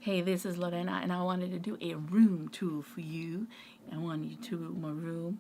Hey, this is Lorena, and I wanted to do a room tour for you. I want you to tour my room.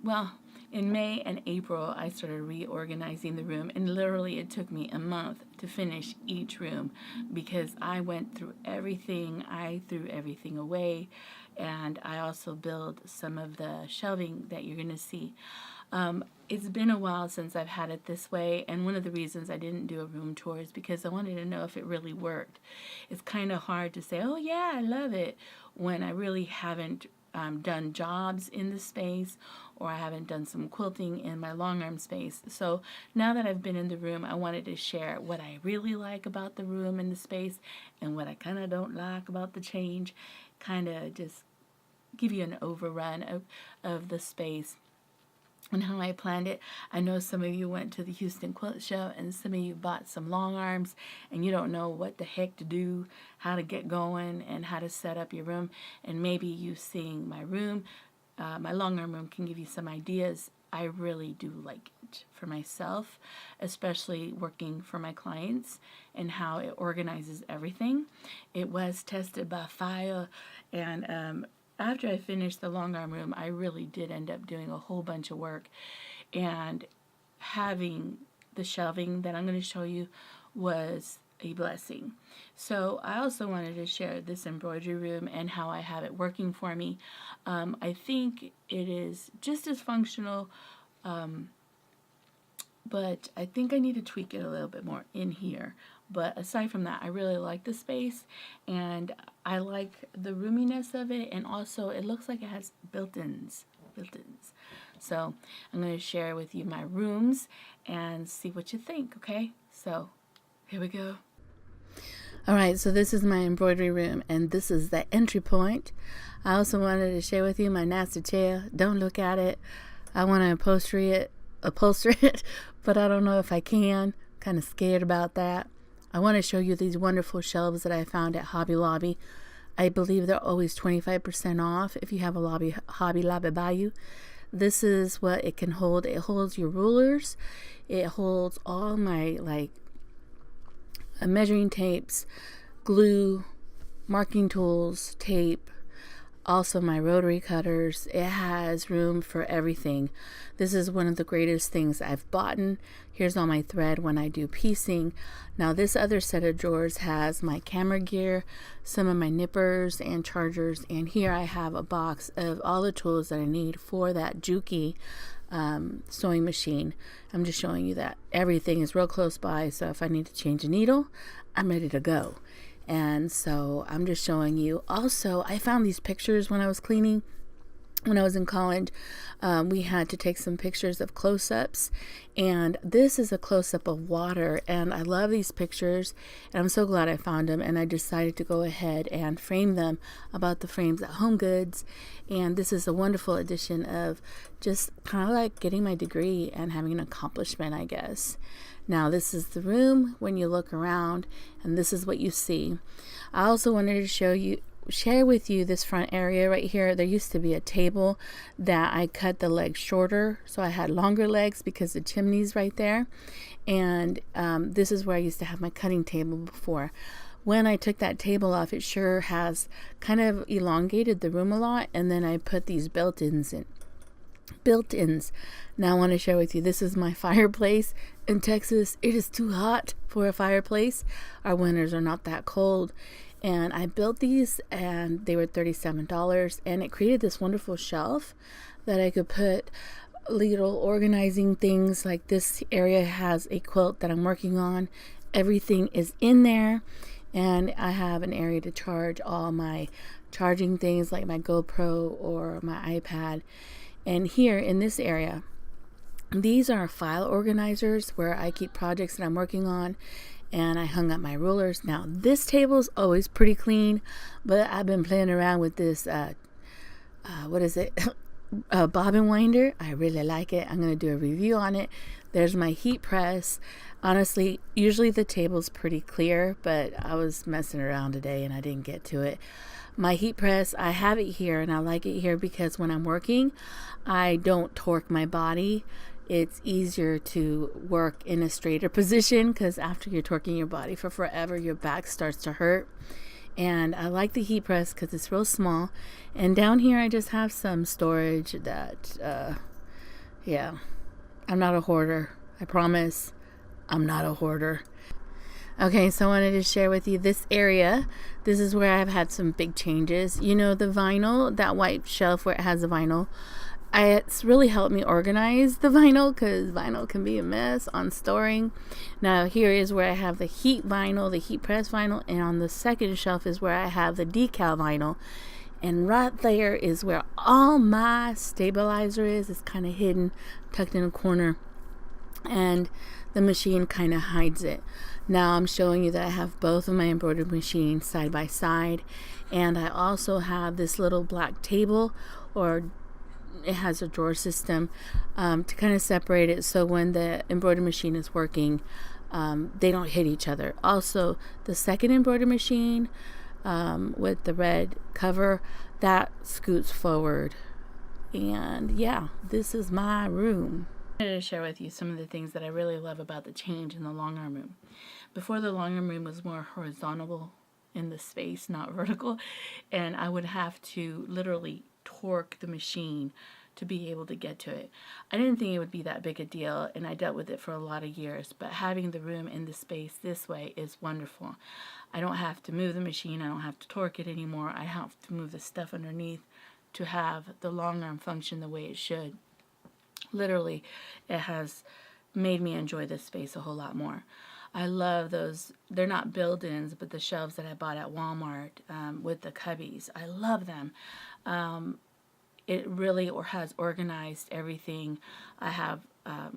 Well, in May and April, I started reorganizing the room, and literally it took me a month to finish each room because I went through everything. I threw everything away, and I also built some of the shelving that you're going to see. It's been a while since I've had it this way, and one of the reasons I didn't do a room tour is because I wanted to know if it really worked. It's kind of hard to say, oh yeah, I love it, when I really haven't done jobs in the space, or I haven't done some quilting in my Longarm space. So now that I've been in the room, I wanted to share what I really like about the room and the space, and what I kind of don't like about the change, kind of just give you an overrun of the space and how I planned it. I know some of you went to the Houston Quilt Show, and some of you bought some long arms, and you don't know what the heck to do, how to get going, and how to set up your room. And maybe you seeing my room, my long arm room, can give you some ideas. I really do like it for myself, especially working for my clients, and how it organizes everything. It was tested by fire, and after I finished the long arm room, I really did end up doing a whole bunch of work, and having the shelving that I'm going to show you was a blessing. So I also wanted to share this embroidery room and how I have it working for me. I think it is just as functional, but I think I need to tweak it a little bit more in here. But aside from that, I really like the space, and I like the roominess of it, and also it looks like it has built-ins. So I'm going to share with you my rooms and see what you think, okay? So here we go. All right, so this is my embroidery room, and this is the entry point. I also wanted to share with you my nasty chair. Don't look at it. I want to upholster it, but I don't know if I can. Kind of scared about that. I want to show you these wonderful shelves that I found at Hobby Lobby. I believe they're always 25% off if you have a Hobby Lobby by you. This is what it can hold. It holds your rulers. It holds all my measuring tapes, glue, marking tools, tape, also my rotary cutters. It has room for everything. This is one of the greatest things I've bought. Here's all my thread when I do piecing. Now this other set of drawers has my camera gear, some of my nippers and chargers, and here I have a box of all the tools that I need for that Juki sewing machine. I'm just showing you that everything is real close by, so if I need to change a needle, I'm ready to go. And so I'm just showing you. Also, I found these pictures when I was cleaning. When I was in college, we had to take some pictures of close-ups, and this is a close-up of water, and I love these pictures, and I'm so glad I found them, and I decided to go ahead and frame them about the frames at Home Goods. And this is a wonderful addition of just kind of like getting my degree and having an accomplishment, I guess. Now this is the room when you look around, and this is what you see. I also wanted to share with you this front area right here. There used to be a table that I cut the legs shorter, so I had longer legs because the chimney's right there. And this is where I used to have my cutting table before. When I took that table off, it sure has kind of elongated the room a lot, and then I put these built-ins in. Now I want to share with you, this is my fireplace. In Texas, it is too hot for a fireplace. Our winters are not that cold. And I built these, and they were $37, and it created this wonderful shelf that I could put little organizing things. Like this area has a quilt that I'm working on. Everything is in there, and I have an area to charge all my charging things like my GoPro or my iPad. And here in this area, these are file organizers where I keep projects that I'm working on, and I hung up my rulers. Now this table is always pretty clean, but I've been playing around with this what is it bobbin winder. I really like it. I'm going to do a review on it. There's my heat press. Honestly, usually the table's pretty clear, but I was messing around today and I didn't get to it. My heat press, I have it here, and I like it here because when I'm working, I don't torque my body. it's easier to work in a straighter position, because after you're torquing your body for forever, your back starts to hurt. And I like the heat press because it's real small. And down here I just have some storage that, yeah, I'm not a hoarder. I promise I'm not a hoarder. Okay, so I wanted to share with you this area. This is where I've had some big changes. You know, the vinyl, that white shelf where it has the vinyl, it's really helped me organize the vinyl, because vinyl can be a mess on storing. Now here is where I have the heat vinyl, the heat press vinyl, and on the second shelf is where I have the decal vinyl. And right there is where all my stabilizer is. It's kind of hidden, tucked in a corner, and the machine kind of hides it. Now I'm showing you that I have both of my embroidery machines side by side, and I also have this little black table, or it has a drawer system, to kind of separate it, so when the embroidery machine is working, they don't hit each other. Also, the second embroidery machine, with the red cover, that scoots forward. And yeah, this is my room. I wanted to share with you some of the things that I really love about the change in the Longarm room. Before, the Longarm room was more horizontal in the space, not vertical, and I would have to literally torque the machine to be able to get to it. I didn't think it would be that big a deal, and I dealt with it for a lot of years, but having the room in the space this way is wonderful. I don't have to move the machine, I don't have to torque it anymore, I have to move the stuff underneath to have the Longarm function the way it should. Literally, it has made me enjoy this space a whole lot more. I love those, they're not build-ins, but the shelves that I bought at Walmart, with the cubbies. I love them. It really has organized everything. I have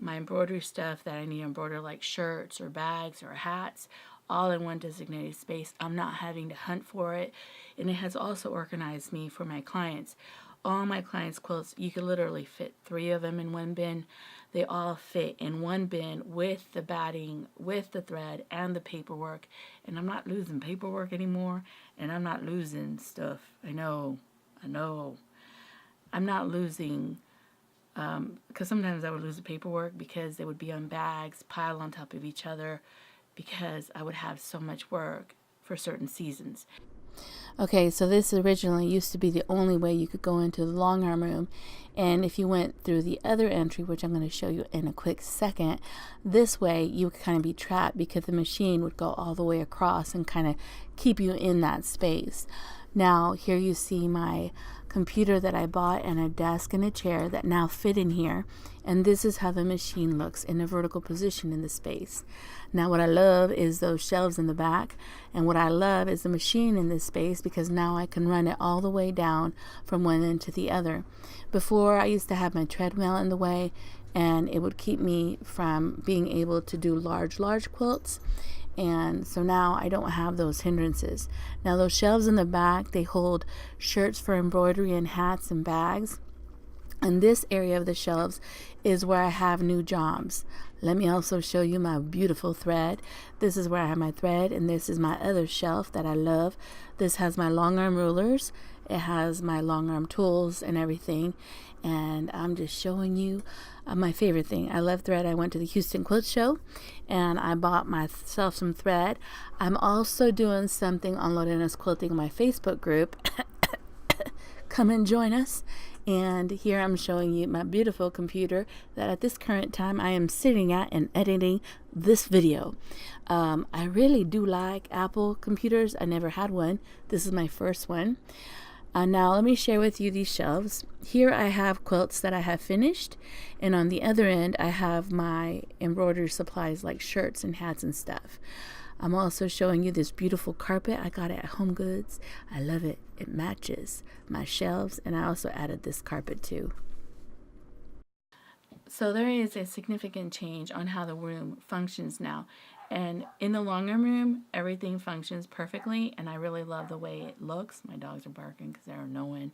my embroidery stuff that I need to embroider, like shirts or bags or hats, all in one designated space. I'm not having to hunt for it. And it has also organized me for my clients. All my clients' quilts, you could literally fit 3 of them in one bin. They all fit in one bin with the batting, with the thread, and the paperwork. And I'm not losing paperwork anymore, and I'm not losing stuff. I know. I'm not losing, because sometimes I would lose the paperwork because they would be on bags, piled on top of each other, because I would have so much work for certain seasons. Okay, so this originally used to be the only way you could go into the Longarm room, and if you went through the other entry, which I'm going to show you in a quick second, this way you would kind of be trapped because the machine would go all the way across and kind of keep you in that space. Now here you see my computer that I bought, and a desk and a chair that now fit in here, and this is how the machine looks in a vertical position in the space. Now what I love is those shelves in the back, and what I love is the machine in this space, because now I can run it all the way down from one end to the other. Before, I used to have my treadmill in the way, and it would keep me from being able to do large quilts. And so now I don't have those hindrances. Now those shelves in the back, they hold shirts for embroidery and hats and bags. And this area of the shelves is where I have new jobs. Let me also show you my beautiful thread. This is where I have my thread, and this is my other shelf that I love. This has my Longarm rulers. It has my Longarm tools and everything. And I'm just showing you my favorite thing. I love thread. I went to the Houston Quilt Show and I bought myself some thread. I'm also doing something on Lorena's Quilting, my Facebook group. Come and join us. And here I'm showing you my beautiful computer that at this current time I am sitting at and editing this video. I really do like Apple computers. I never had one. This is my first one. Now let me share with you these shelves. Here I have quilts that I have finished, and on the other end I have my embroidery supplies like shirts and hats and stuff. I'm also showing you this beautiful carpet. I got it at Home Goods. I love it. It matches my shelves, and I also added this carpet too. So there is a significant change on how the room functions now. And in the Longarm room, everything functions perfectly, and I really love the way it looks. My dogs are barking because they're annoying.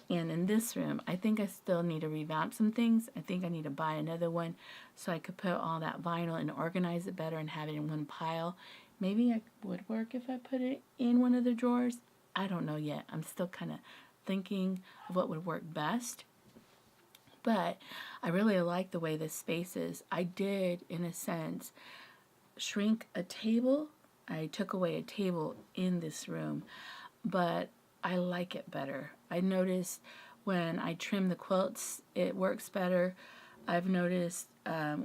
And in this room, I think I still need to revamp some things. I think I need to buy another one so I could put all that vinyl and organize it better and have it in one pile. Maybe it would work if I put it in one of the drawers. I don't know yet. I'm still kind of thinking of what would work best. But I really like the way this space is. I did, in a sense, shrink a table. I took away a table in this room, but I like it better. I noticed when I trim the quilts, it works better. I've noticed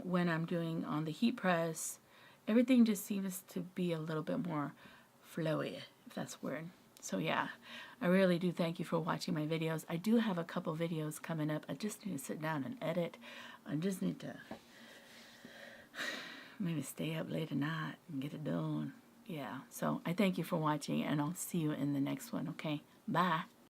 when I'm doing on the heat press, everything just seems to be a little bit more flowy, if that's a word. So yeah, I really do thank you for watching my videos. I do have a couple videos coming up. I just need to sit down and edit. I just need to maybe stay up late at night and get it done. Yeah, so I thank you for watching, and I'll see you in the next one, okay? Bye.